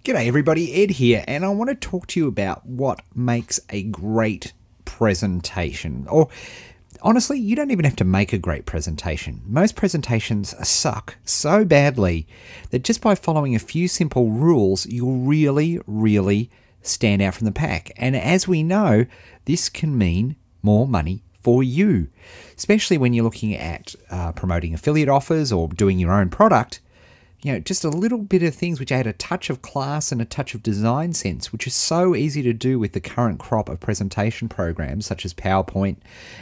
G'day everybody, Ed here, and I want to talk to you about what makes a great presentation. Or honestly, you don't even have to make a great presentation. Most presentations suck so badly that just by following a few simple rules, you'll really stand out from the pack. And as we know, this can mean more money for you, especially when you're looking at promoting affiliate offers or doing your own product. You know, just a little bit of things which add a touch of class and a touch of design sense, which is so easy to do with the current crop of presentation programs such as PowerPoint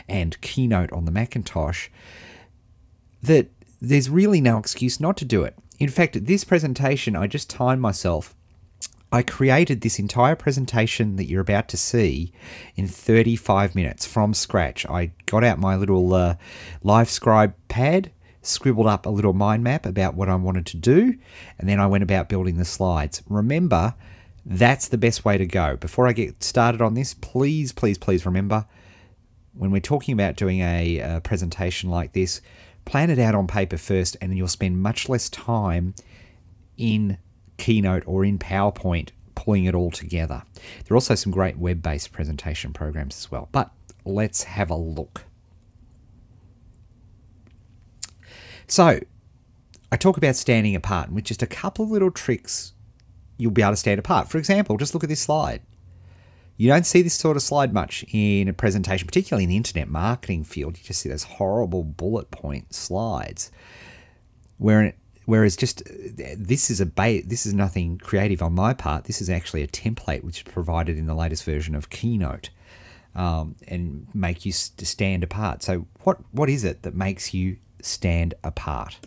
and Keynote on the Macintosh, that there's really no excuse not to do it. In fact, this presentation, I just timed myself. I created this entire presentation that you're about to see in 35 minutes from scratch. I got out my little LiveScribe pad, scribbled up a little mind map about what I wanted to do, and then I went about building the slides. Remember, that's the best way to go. Before I get started on this, please remember, when we're talking about doing a presentation like this, plan it out on paper first, and then you'll spend much less time in Keynote or in PowerPoint pulling it all together. There are also some great web-based presentation programs as well, but let's have a look. So, I talk about standing apart, and with just a couple of little tricks, you'll be able to stand apart. For example, just look at this slide. You don't see this sort of slide much in a presentation, particularly in the internet marketing field. You just see those horrible bullet point slides. Whereas just this is nothing creative on my part. This is actually a template which is provided in the latest version of Keynote, and make you stand apart. So what is it that makes you stand apart?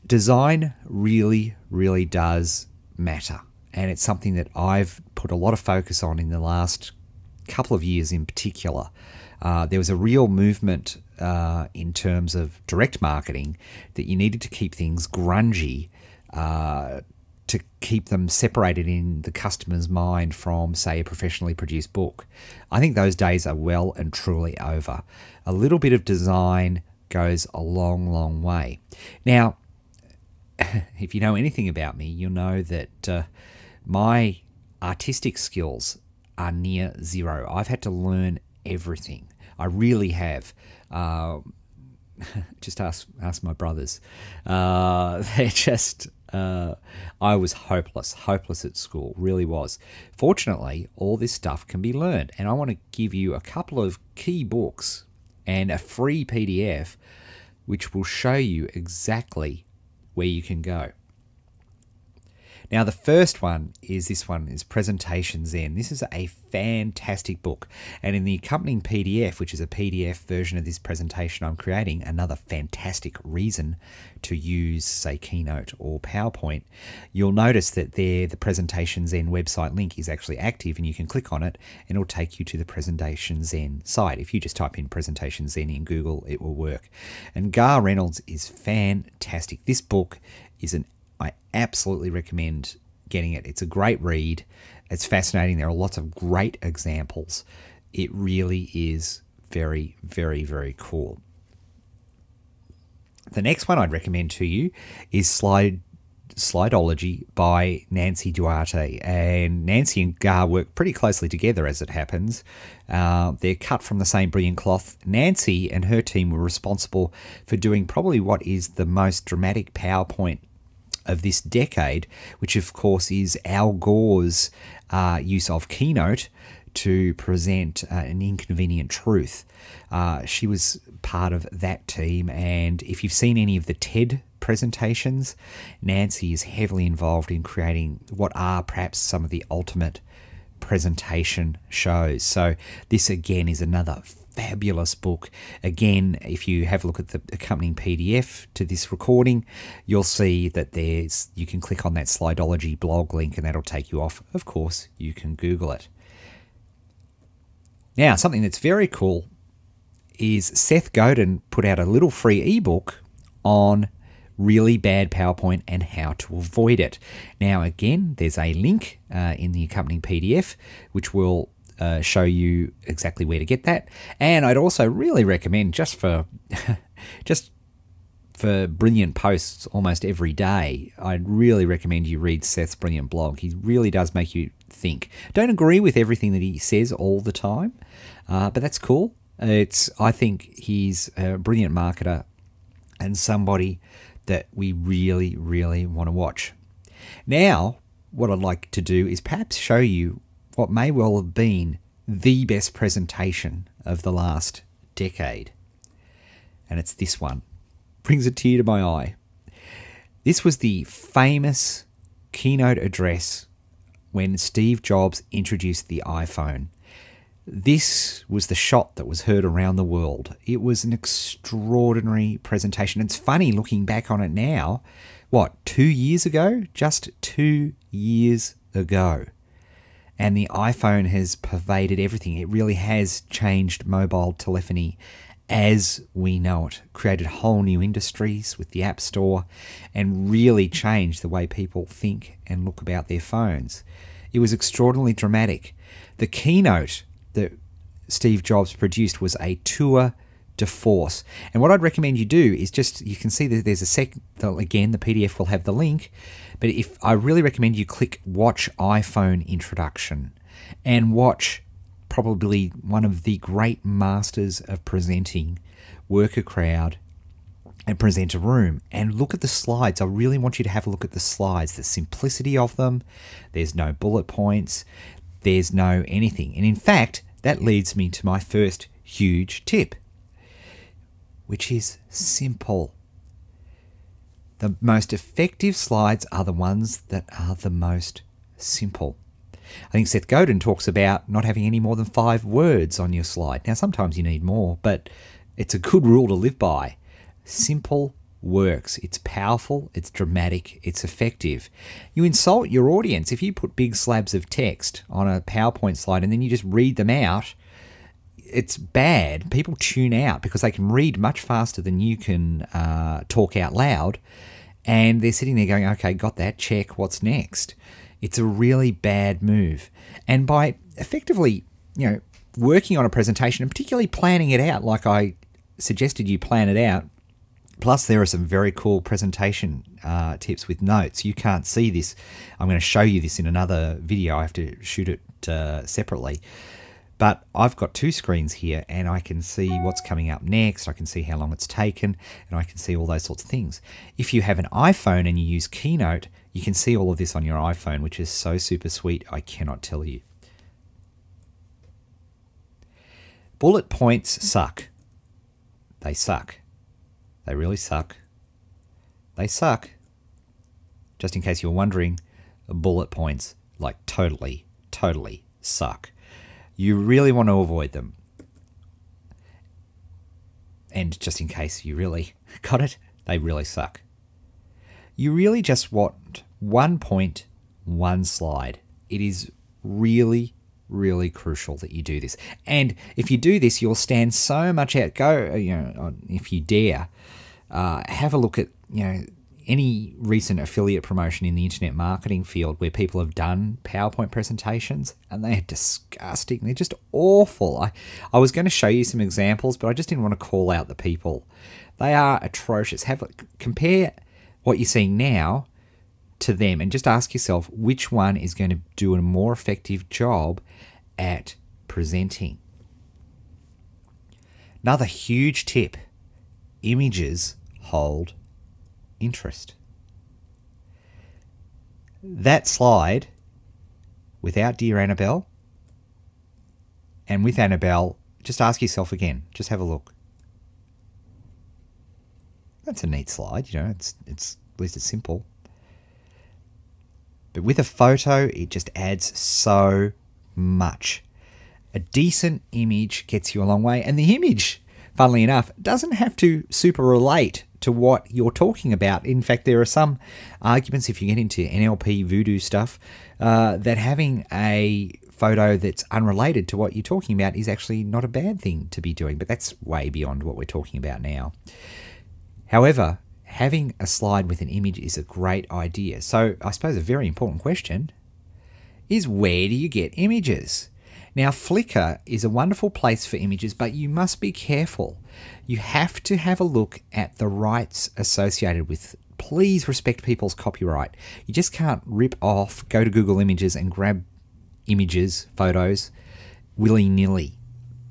Design really does matter, and it's something that I've put a lot of focus on in the last couple of years in particular. There was a real movement in terms of direct marketing that you needed to keep things grungy, to keep them separated in the customer's mind from, say, a professionally produced book. I think those days are well and truly over. A little bit of design goes a long way. Now, if you know anything about me, you'll know that my artistic skills are near zero. I've had to learn everything. I really have. Just ask my brothers. They're just... I was hopeless at school, really was. Fortunately, all this stuff can be learned, and I want to give you a couple of key books and a free PDF which will show you exactly where you can go. Now, the first one is this one, is Presentation Zen. This is a fantastic book. And in the accompanying PDF, which is a PDF version of this presentation I'm creating, another fantastic reason to use, say, Keynote or PowerPoint, you'll notice that there the Presentation Zen website link is actually active, and you can click on it and it'll take you to the Presentation Zen site. If you just type in Presentation Zen in Google, it will work. And Gar Reynolds is fantastic. This book is I absolutely recommend getting it. It's a great read. It's fascinating. There are lots of great examples. It really is very cool. The next one I'd recommend to you is Slideology by Nancy Duarte. And Nancy and Gar work pretty closely together, as it happens. They're cut from the same brilliant cloth. Nancy and her team were responsible for doing probably what is the most dramatic PowerPoint of this decade, which of course is Al Gore's use of Keynote to present an inconvenient truth. She was part of that team, and if you've seen any of the TED presentations, Nancy is heavily involved in creating what are perhaps some of the ultimate presentation shows. So this again is another fabulous book. Again, if you have a look at the accompanying PDF to this recording, you'll see that you can click on that Slideology blog link and that'll take you off. Of course, you can Google it. Now, something that's very cool is Seth Godin put out a little free ebook on really bad PowerPoint and how to avoid it. Now, again, there's a link in the accompanying PDF which will show you exactly where to get that. And I'd also really recommend, just for brilliant posts almost every day, I'd really recommend you read Seth's brilliant blog. He really does make you think. Don't agree with everything that he says all the time, but that's cool. I think he's a brilliant marketer and somebody that we really, really want to watch. Now, what I'd like to do is perhaps show you what may well have been the best presentation of the last decade. And it's this one. Brings a tear to my eye. This was the famous keynote address when Steve Jobs introduced the iPhone. This was the shot that was heard around the world. It was an extraordinary presentation. It's funny looking back on it now. 2 years ago? Just 2 years ago. And the iPhone has pervaded everything. It really has changed mobile telephony as we know it, created whole new industries with the App Store, and really changed the way people think and look about their phones. It was extraordinarily dramatic. The keynote that Steve Jobs produced was a tour de force. And what I'd recommend you do is you can see that there's again, the PDF will have the link, but I really recommend you click Watch iPhone Introduction and watch probably one of the great masters of presenting work a crowd and present a room, and look at the slides. I really want you to have a look at the slides, the simplicity of them. There's no bullet points, there's no anything. And in fact, that leads me to my first huge tip, which is simple. The most effective slides are the ones that are the most simple. I think Seth Godin talks about not having any more than 5 words on your slide. Now, sometimes you need more, but it's a good rule to live by. Simple works. It's powerful, it's dramatic, it's effective. You insult your audience if you put big slabs of text on a PowerPoint slide and then you just read them out. It's bad. People tune out because they can read much faster than you can talk out loud, and they're sitting there going, okay, got that, check, what's next? It's a really bad move. And by effectively, working on a presentation and particularly planning it out like I suggested you plan it out, plus there are some very cool presentation tips with notes. You can't see this. I'm going to show you this in another video. I have to shoot it separately. But I've got 2 screens here and I can see what's coming up next. I can see how long it's taken and I can see all those sorts of things. If you have an iPhone and you use Keynote, you can see all of this on your iPhone, which is so super sweet, I cannot tell you. Bullet points suck. They suck. They really suck. They suck. Just in case you were wondering, bullet points totally suck. You really want to avoid them. And just in case you really got it, they really suck. You really just want 1 point, 1 slide. It is really, really crucial that you do this. And if you do this, you'll stand so much out. If you dare, have a look at, any recent affiliate promotion in the internet marketing field where people have done PowerPoint presentations and they're disgusting. They're just awful. I was going to show you some examples, but I just didn't want to call out the people. They are atrocious. Compare what you're seeing now to them and just ask yourself which one is going to do a more effective job at presenting. Another huge tip, images hold interest. That slide without Dear Annabelle and with Annabelle, just ask yourself again, just have a look. That's a neat slide, it's at least it's simple. But with a photo, it just adds so much. A decent image gets you a long way, and the image, funnily enough, doesn't have to super relate to what you're talking about. In fact, there are some arguments, if you get into NLP voodoo stuff, that having a photo that's unrelated to what you're talking about is actually not a bad thing to be doing, but that's way beyond what we're talking about now. However, having a slide with an image is a great idea. So I suppose a very important question is, where do you get images? Now, Flickr is a wonderful place for images, but you must be careful. You have to have a look at the rights associated with. Please respect people's copyright. You just can't rip off, go to Google Images and grab images, photos, willy-nilly.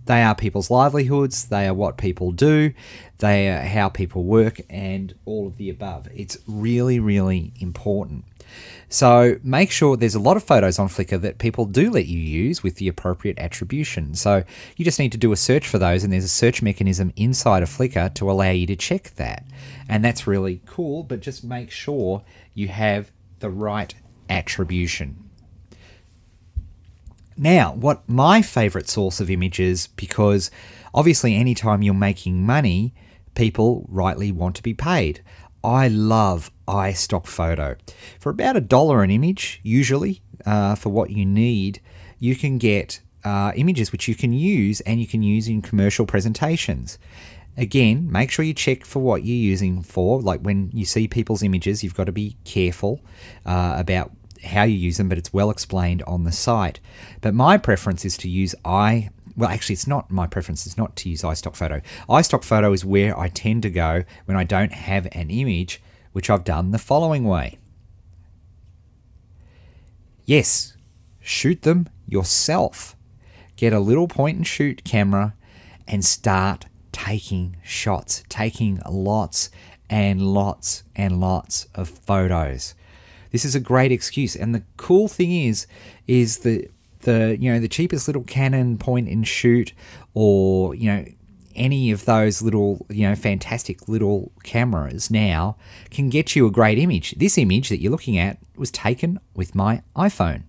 They are people's livelihoods, they are what people do, they are how people work, and all of the above. It's really, really important. So make sure there's a lot of photos on Flickr that people do let you use with the appropriate attribution. So you just need to do a search for those, and there's a search mechanism inside of Flickr to allow you to check that. And that's really cool, but just make sure you have the right attribution. Now, what my favorite source of images, because obviously anytime you're making money, people rightly want to be paid. I love iStock Photo. For about $1 an image, usually, for what you need, you can get images which you can use, and you can use in commercial presentations. Again, make sure you check for what you're using for. Like when you see people's images, you've got to be careful about how you use them, but it's well explained on the site. But my preference is to use well, actually, it's not my preference. It's not to use iStock Photo. iStock Photo is where I tend to go when I don't have an image, which I've done the following way. Yes, shoot them yourself. Get a little point and shoot camera and start taking shots, taking lots and lots and lots of photos. This is a great excuse, and the cool thing is the cheapest little Canon point and shoot, or any of those little fantastic little cameras now can get you a great image. This image that you're looking at was taken with my iPhone,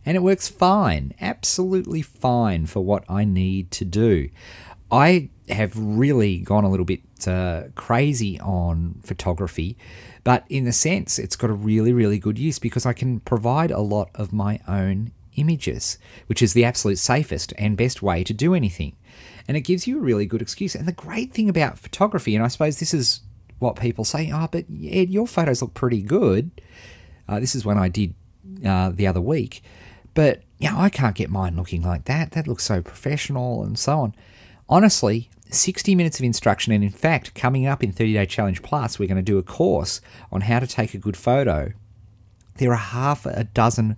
and it works fine, absolutely fine for what I need to do. I have really gone a little bit crazy on photography, but in a sense, it's got a really, really good use because I can provide a lot of my own images, which is the absolute safest and best way to do anything. And it gives you a really good excuse. And the great thing about photography, and I suppose this is what people say, but Ed, your photos look pretty good. This is one I did the other week. But I can't get mine looking like that. That looks so professional and so on. Honestly, 60 minutes of instruction, and in fact, coming up in 30-Day Challenge Plus, we're going to do a course on how to take a good photo. There are half a dozen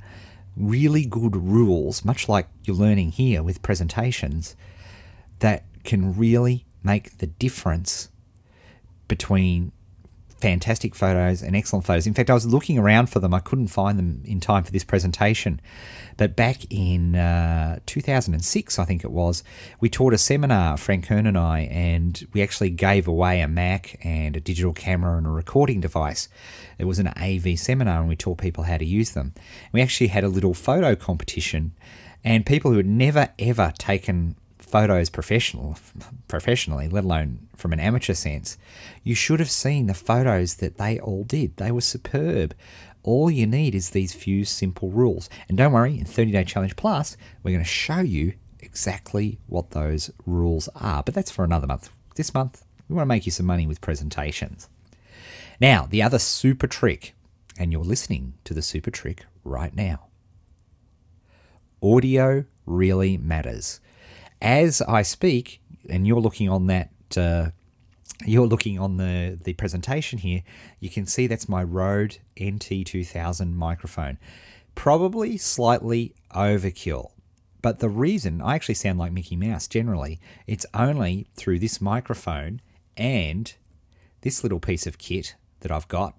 really good rules, much like you're learning here with presentations, that can really make the difference between fantastic photos and excellent photos. In fact, I was looking around for them. I couldn't find them in time for this presentation. But back in 2006, I think it was, we taught a seminar, Frank Hearn and I, and we actually gave away a Mac and a digital camera and a recording device. It was an AV seminar, and we taught people how to use them. We actually had a little photo competition, and people who had never, ever taken photos professionally, let alone from an amateur sense, you should have seen the photos that they all did. They were superb. All you need is these few simple rules. And don't worry, in 30-Day Challenge Plus, we're going to show you exactly what those rules are. But that's for another month. This month, we want to make you some money with presentations. Now, the other super trick, and you're listening to the super trick right now. Audio really matters. As I speak, and you're looking on that, you're looking on the presentation here, you can see that's my Rode NT2000 microphone. Probably slightly overkill, but the reason I actually sound like Mickey Mouse generally, it's only through this microphone and this little piece of kit that I've got,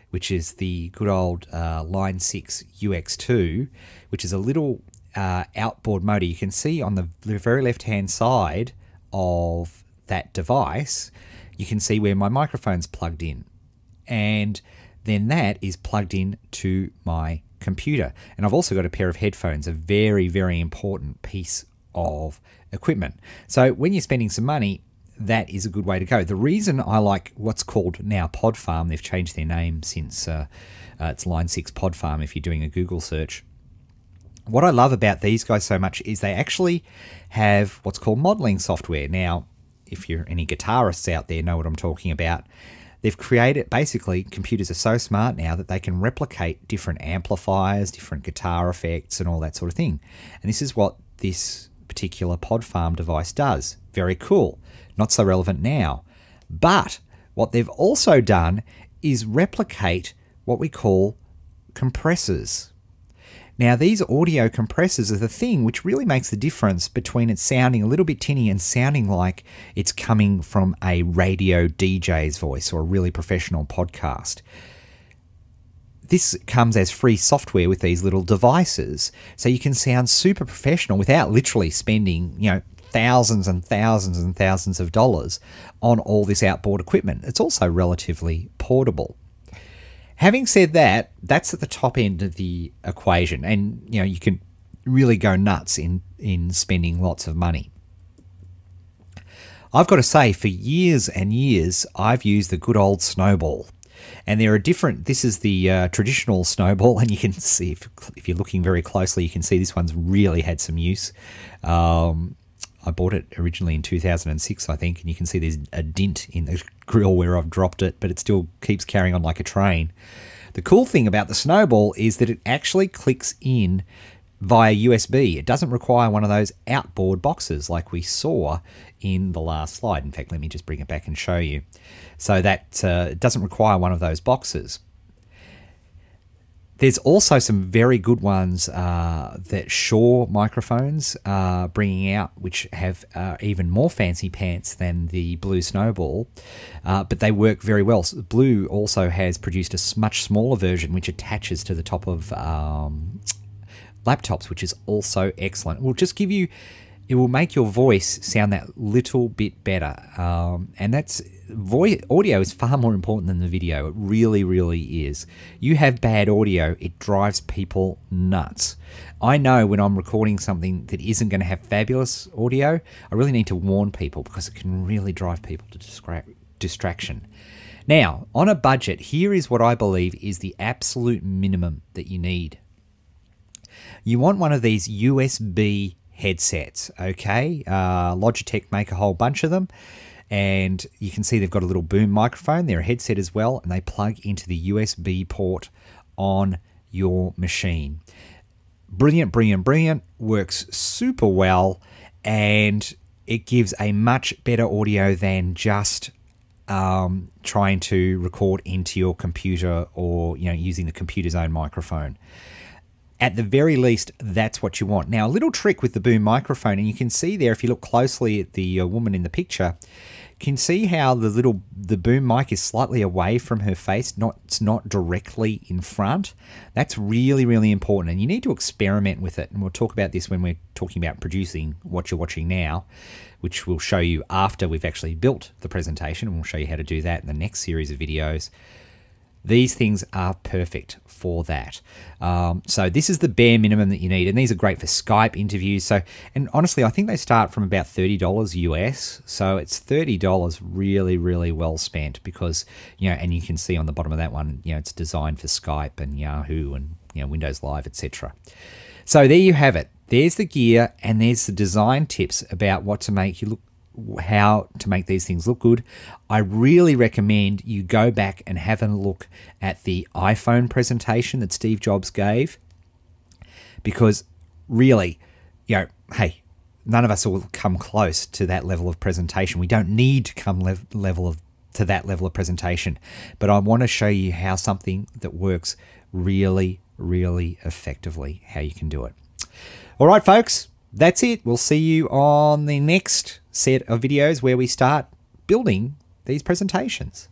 which is the good old Line 6 UX2, which is a little outboard motor. You can see on the very left-hand side of that device, you can see where my microphone's plugged in. And then that is plugged in to my computer. And I've also got a pair of headphones, a very, very important piece of equipment. So when you're spending some money, that is a good way to go. The reason I like what's called now Pod Farm, they've changed their name since it's Line 6 Pod Farm if you're doing a Google search. What I love about these guys so much is they actually have what's called modeling software. Now, if you're any guitarists out there know what I'm talking about. They've created, basically, computers are so smart now that they can replicate different amplifiers, different guitar effects, and all that sort of thing. And this is what this particular pod farm device does. Very cool. Not so relevant now. But what they've also done is replicate what we call compressors. Now, these audio compressors are the thing which really makes the difference between it sounding a little bit tinny and sounding like it's coming from a radio DJ's voice or a really professional podcast. This comes as free software with these little devices, so you can sound super professional without literally spending, thousands and thousands and thousands of dollars on all this outboard equipment. It's also relatively portable. Having said that, that's at the top end of the equation, and you can really go nuts in spending lots of money. I've got to say, for years and years, I've used the good old Snowball. And there are different, this is the traditional Snowball, and you can see, if you're looking very closely, you can see this one's really had some use. I bought it originally in 2006, I think, and you can see there's a dint in the grill where I've dropped it, but it still keeps carrying on like a train. The cool thing about the Snowball is that it actually clicks in via USB. It doesn't require one of those outboard boxes like we saw in the last slide. In fact, let me just bring it back and show you. So that it doesn't require one of those boxes. There's also some very good ones that Shure microphones are bringing out, which have even more fancy pants than the Blue Snowball, but they work very well. So Blue also has produced a much smaller version which attaches to the top of laptops, which is also excellent. It will make your voice sound that little bit better, and audio is far more important than the video. It really, really is. You have bad audio, it drives people nuts. I know when I'm recording something that isn't going to have fabulous audio, I really need to warn people because it can really drive people to distraction. Now, on a budget, here is what I believe is the absolute minimum that you need. You want one of these USB headsets, okay? Logitech make a whole bunch of them, and you can see they've got a little boom microphone. They're a headset as well, and they plug into the USB port on your machine. Brilliant, brilliant, brilliant. Works super well, and it gives a much better audio than just trying to record into your computer or using the computer's own microphone. At the very least, that's what you want. Now, a little trick with the boom microphone, and you can see there, if you look closely at the woman in the picture, you can see how the boom mic is slightly away from her face, it's not directly in front. That's really, really important, and you need to experiment with it. And we'll talk about this when we're talking about producing what you're watching now, which we'll show you after we've actually built the presentation, and we'll show you how to do that in the next series of videos. These things are perfect for that. So this is the bare minimum that you need, and these are great for Skype interviews. And honestly, I think they start from about $30 US. So it's $30 really, really well spent because, and you can see on the bottom of that one, it's designed for Skype and Yahoo and, Windows Live, etc. So there you have it. There's the gear, and there's the design tips about how to make these things look good. I really recommend you go back and have a look at the iPhone presentation that Steve Jobs gave, because really, hey, none of us will come close to that level of presentation. We don't need to come to that level of presentation, but I want to show you how something that works really, really effectively, how you can do it. All right, folks, that's it. We'll see you on the next set of videos where we start building these presentations.